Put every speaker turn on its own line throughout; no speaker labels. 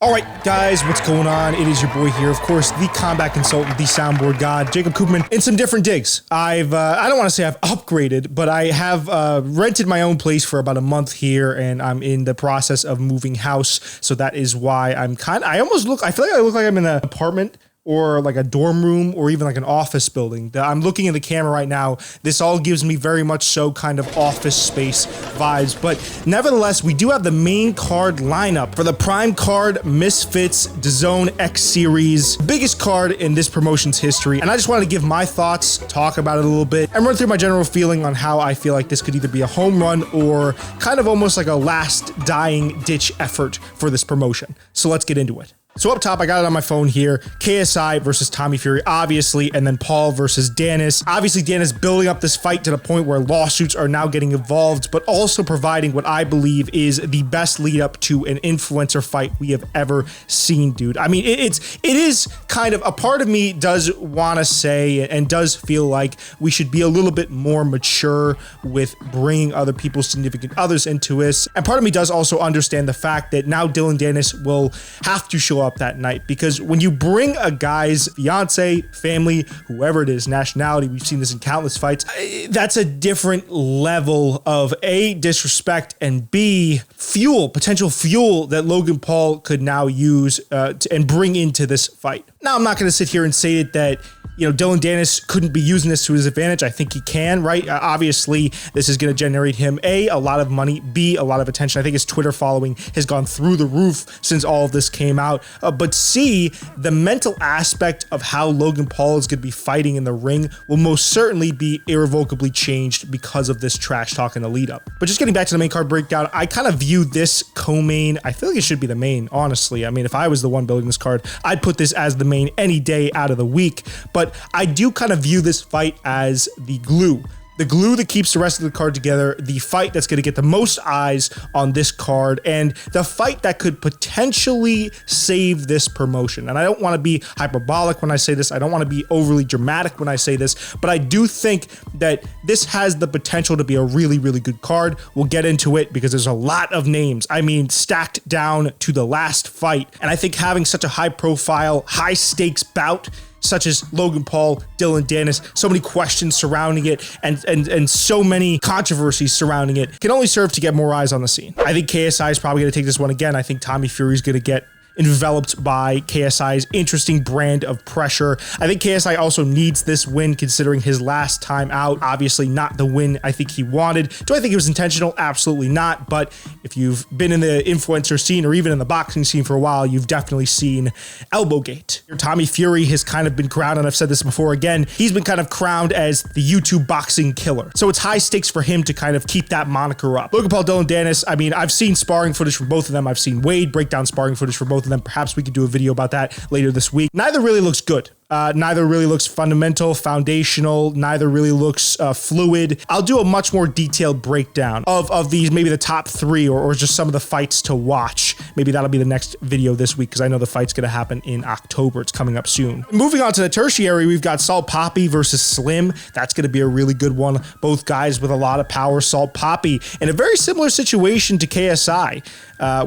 All right, guys, what's going on? It is your boy here, of course, the combat consultant, the soundboard god, Jacob Koopman, in some different digs. I don't want to say I've upgraded, but I have rented my own place for about a month here, and I'm in the process of moving house. So that is why I feel like I look like I'm in an apartment or like a dorm room or even like an office building. I'm looking at the camera right now. This all gives me very much so kind of office space vibes. But nevertheless, we do have the main card lineup for the Prime card Misfits DAZN X Series, biggest card in this promotion's history. And I just wanted to give my thoughts, talk about it a little bit, and run through my general feeling on how I feel like this could either be a home run or kind of almost like a last dying ditch effort for this promotion. So let's get into it. So up top, I got it on my phone here. KSI versus Tommy Fury, obviously, and then Paul versus Danis. Obviously, Danis building up this fight to the point where lawsuits are now getting involved, but also providing what I believe is the best lead up to an influencer fight we have ever seen, dude. I mean, it is kind of, a part of me does want to say and does feel like we should be a little bit more mature with bringing other people's significant others into this. And part of me does also understand the fact that now Dillon Danis will have to show up that night, because when you bring a guy's fiance, family, whoever it is, nationality, we've seen this in countless fights, that's a different level of A, disrespect, and B, potential fuel that Logan Paul could now use and bring into this fight. Now, I'm not going to sit here and say that Dillon Danis couldn't be using this to his advantage. I think he can, right? Obviously, this is going to generate him A, a lot of money, B, a lot of attention. I think his Twitter following has gone through the roof since all of this came out. But C, the mental aspect of how Logan Paul is going to be fighting in the ring will most certainly be irrevocably changed because of this trash talk in the lead up. But just getting back to the main card breakdown, I kind of view this co-main, I feel like it should be the main, honestly. I mean, if I was the one building this card, I'd put this as the main any day out of the week. But I do kind of view this fight as the glue that keeps the rest of the card together, the fight that's going to get the most eyes on this card, and the fight that could potentially save this promotion. And I don't want to be hyperbolic when I say this. I don't want to be overly dramatic when I say this, but I do think that this has the potential to be a really, really good card. We'll get into it because there's a lot of names. I mean, stacked down to the last fight. And I think having such a high profile, high stakes bout such as Logan Paul, Dillon Danis, so many questions surrounding it and so many controversies surrounding it can only serve to get more eyes on the scene. I think KSI is probably going to take this one again. I think Tommy Fury is going to get enveloped by KSI's interesting brand of pressure. I think KSI also needs this win considering his last time out. Obviously not the win I think he wanted. Do I think it was intentional? Absolutely not. But if you've been in the influencer scene or even in the boxing scene for a while, you've definitely seen Elbowgate. Tommy Fury has kind of been crowned, and I've said this before again, he's been kind of crowned as the YouTube boxing killer. So it's high stakes for him to kind of keep that moniker up. Logan Paul, Dillon Danis, I mean, I've seen sparring footage from both of them. I've seen Wade break down sparring footage for both of them. Perhaps we could do a video about that later this week. Neither really looks good. Neither really looks fundamental, foundational. Neither really looks fluid. I'll do a much more detailed breakdown of these, maybe the top three or just some of the fights to watch. Maybe that'll be the next video this week because I know the fight's going to happen in October. It's coming up soon. Moving on to the tertiary, we've got Salt Poppy versus Slim. That's going to be a really good one. Both guys with a lot of power. Salt Poppy in a very similar situation to KSI,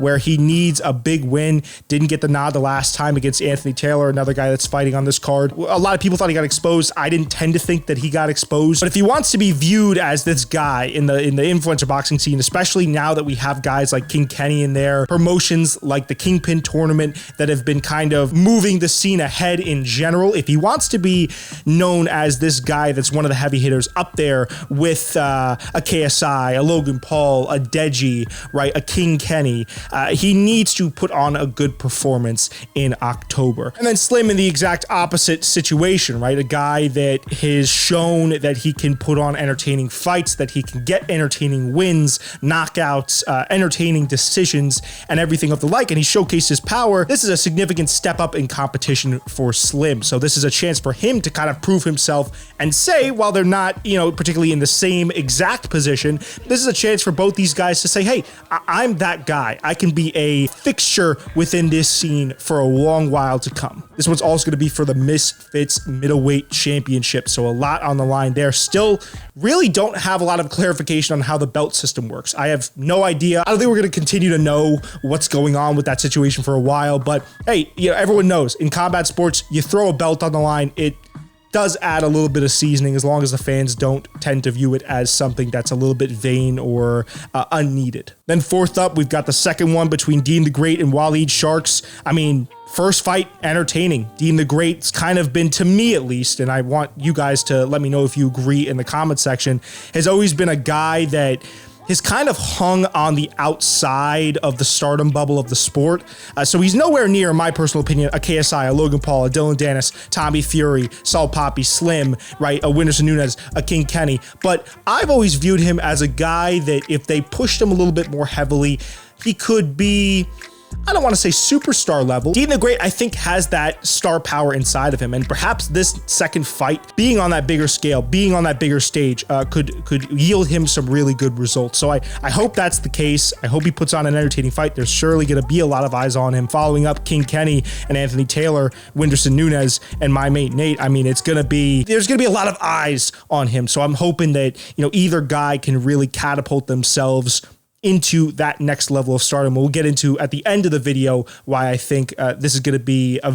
where he needs a big win. Didn't get the nod the last time against Anthony Taylor, another guy that's fighting on this card. A lot of people thought he got exposed. I didn't tend to think that he got exposed, but if he wants to be viewed as this guy in the influencer boxing scene, especially now that we have guys like King Kenny in there, promotions like the Kingpin tournament that have been kind of moving the scene ahead in general, if he wants to be known as this guy that's one of the heavy hitters up there with a KSI, a Logan Paul, a Deji, right, a King Kenny, he needs to put on a good performance in October. And then Slim in the exact opposite situation, right? A guy that has shown that he can put on entertaining fights, that he can get entertaining wins, knockouts, entertaining decisions, and everything of the like, and he showcased his power. This is a significant step up in competition for Slim. So this is a chance for him to kind of prove himself and say, while they're not, particularly in the same exact position, this is a chance for both these guys to say, hey, I'm that guy. I can be a fixture within this scene for a long while to come. This one's also going to be for the MISFITS middleweight championship. So a lot on the line there. Still really don't have a lot of clarification on how the belt system works. I have no idea. I don't think we're going to continue to know what's going on with that situation for a while, but hey, everyone knows in combat sports, you throw a belt on the line, it does add a little bit of seasoning as long as the fans don't tend to view it as something that's a little bit vain or unneeded. Then fourth up, we've got the second one between Dean the Great and Waleed Sharks. I mean, first fight, entertaining. Dean the Great's kind of been, to me at least, and I want you guys to let me know if you agree in the comment section, has always been a guy that has kind of hung on the outside of the stardom bubble of the sport. So he's nowhere near, in my personal opinion, a KSI, a Logan Paul, a Dylan Dennis, Tommy Fury, Saul Poppy, Slim, right? A Whindersson Nunes, a King Kenny. But I've always viewed him as a guy that if they pushed him a little bit more heavily, he could be, I don't want to say superstar level. Dean the Great, I think, has that star power inside of him, and perhaps this second fight, being on that bigger scale, being on that bigger stage, could yield him some really good results. So I hope that's the case. I hope he puts on an entertaining fight. There's surely going to be a lot of eyes on him. Following up King Kenny and Anthony Taylor, Whindersson Nunes, and my mate Nate. I mean, there's going to be a lot of eyes on him. So I'm hoping that either guy can really catapult themselves into that next level of stardom. We'll get into at the end of the video why I think this is going to be a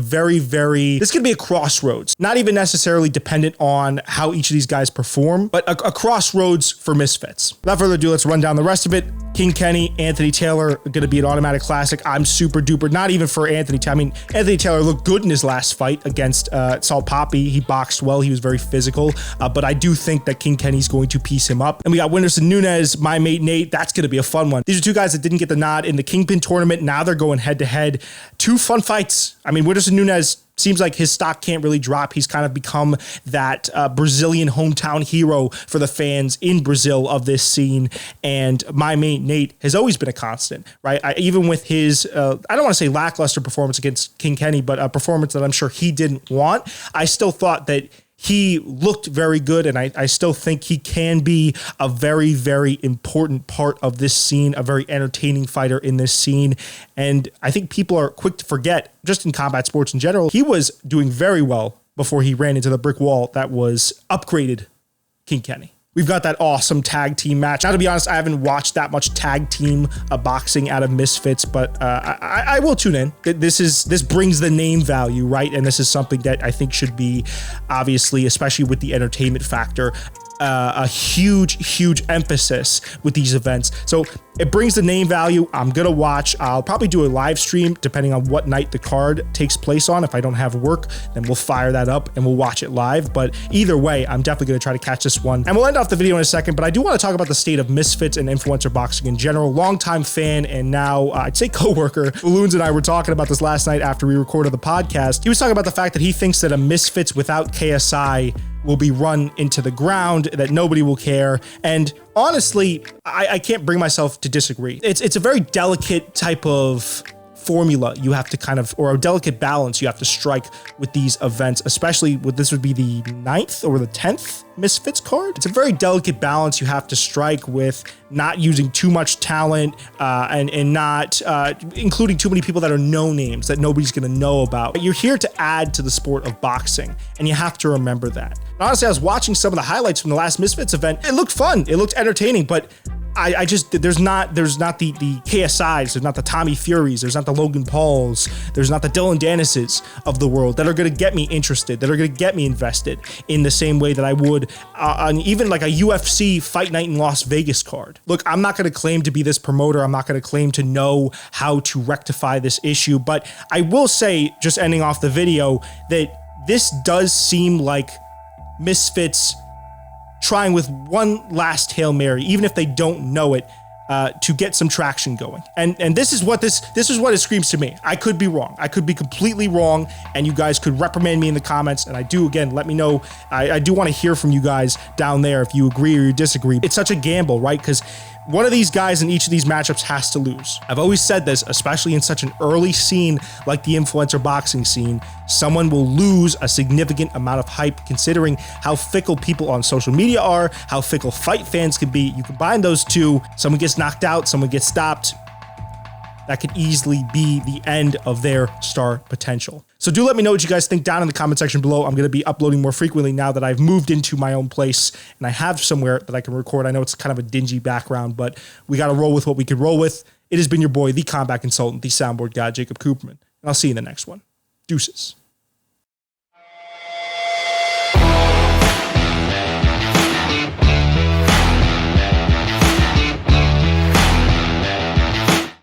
crossroads, not even necessarily dependent on how each of these guys perform, but a crossroads for MISFITS. Without further ado, let's run down the rest of it. King Kenny, Anthony Taylor, going to be an automatic classic. I'm super duper, not even for Anthony. I mean, Anthony Taylor looked good in his last fight against Saul Poppy. He boxed well. He was very physical, but I do think that King Kenny's going to piece him up. And we got Whindersson Nunes, my mate Nate. That's going to be a fun one. These are two guys that didn't get the nod in the Kingpin tournament. Now they're going head to head. Two fun fights. I mean, Whindersson Nunes seems like his stock can't really drop. He's kind of become that Brazilian hometown hero for the fans in Brazil of this scene. And my mate Nate has always been a constant, right? Even with his, I don't want to say lackluster performance against King Kenny, but a performance that I'm sure he didn't want. I still thought that he looked very good, and I still think he can be a very, very important part of this scene, a very entertaining fighter in this scene. And I think people are quick to forget, just in combat sports in general, he was doing very well before he ran into the brick wall that was upgraded King Kenny. We've got that awesome tag team match. Now, to be honest, I haven't watched that much tag team boxing out of MISFITS, but I will tune in. This brings the name value, right? And this is something that I think should be, obviously, especially with the entertainment factor, a huge emphasis with these events. So it brings the name value. I'm going to watch. I'll probably do a live stream depending on what night the card takes place on. If I don't have work, then we'll fire that up and we'll watch it live. But either way, I'm definitely going to try to catch this one. And we'll end off the video in a second, but I do want to talk about the state of MISFITS and influencer boxing in general. Longtime fan and now I'd say coworker. Balloons and I were talking about this last night after we recorded the podcast. He was talking about the fact that he thinks that a MISFITS without KSI will be run into the ground, that nobody will care. And honestly, I can't bring myself to disagree. It's a very delicate type of formula you have to kind of, or a delicate balance you have to strike with these events, especially with this would be the 9th or the 10th MISFITS card. It's a very delicate balance you have to strike with not using too much talent and not including too many people that are no names that nobody's going to know about. But you're here to add to the sport of boxing, and you have to remember that. And honestly, I was watching some of the highlights from the last MISFITS event. It looked fun. It looked entertaining, but I just, there's not the KSIs, there's not the Tommy Furies, there's not the Logan Pauls, there's not the Dylan Dennises of the world that are going to get me interested, that are going to get me invested in the same way that I would on even like a UFC Fight Night in Las Vegas card. Look, I'm not going to claim to be this promoter. I'm not going to claim to know how to rectify this issue, but I will say, just ending off the video, that this does seem like MISFITS trying with one last Hail Mary, even if they don't know it, to get some traction going. And this is what it screams to me. I could be wrong. I could be completely wrong, and you guys could reprimand me in the comments. And I do, again, let me know. I do want to hear from you guys down there if you agree or you disagree. It's such a gamble, right? Because one of these guys in each of these matchups has to lose. I've always said this, especially in such an early scene like the influencer boxing scene, someone will lose a significant amount of hype considering how fickle people on social media are, how fickle fight fans can be. You combine those two, someone gets knocked out, someone gets stopped. that could easily be the end of their star potential. So do let me know what you guys think down in the comment section below. I'm going to be uploading more frequently now that I've moved into my own place and I have somewhere that I can record. I know it's kind of a dingy background, but we got to roll with what we could roll with. It has been your boy, the combat consultant, the soundboard guy, Jacob Cooperman, and I'll see you in the next one. Deuces.